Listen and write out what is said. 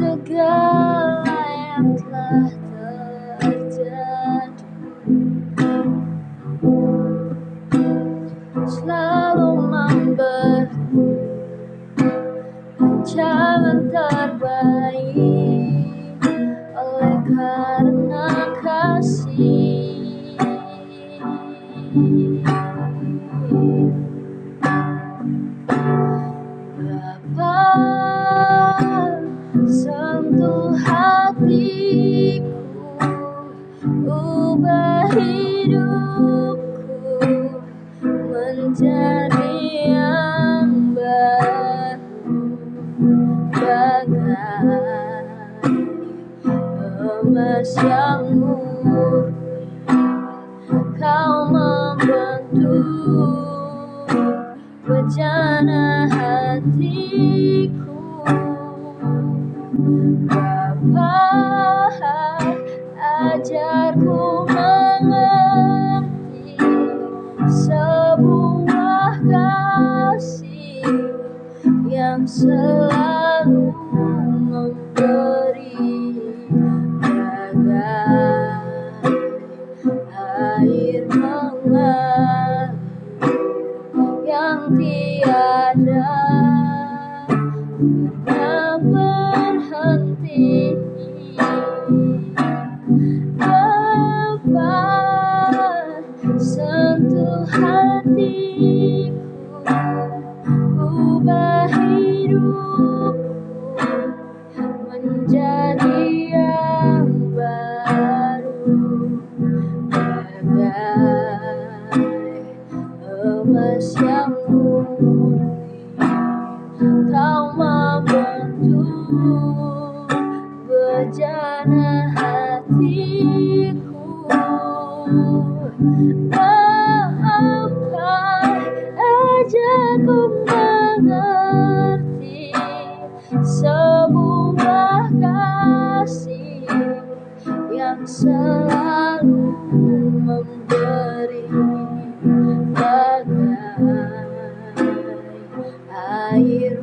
segala yang telah terjadi. Selalu memberi rancangan terbaik oleh karena kasih. Bapa, sentuh hatiku, ubah hidupku menjadi yang baru, bagai emas yang murni. Kau membentuk bejana hatiku. Bapa, ajarku mengerti sebuah kasih yang selalu memberi, bagai air mengalir yang tiada pernah berhenti. Bapa, sentuh hatiku, ubah hidupku menjadi yang baru, bagai emas yang murni. Kau membentuk bejana hatiku. Bapa, ajarku mengerti sebuah kasih yang selalu memberi, bagai air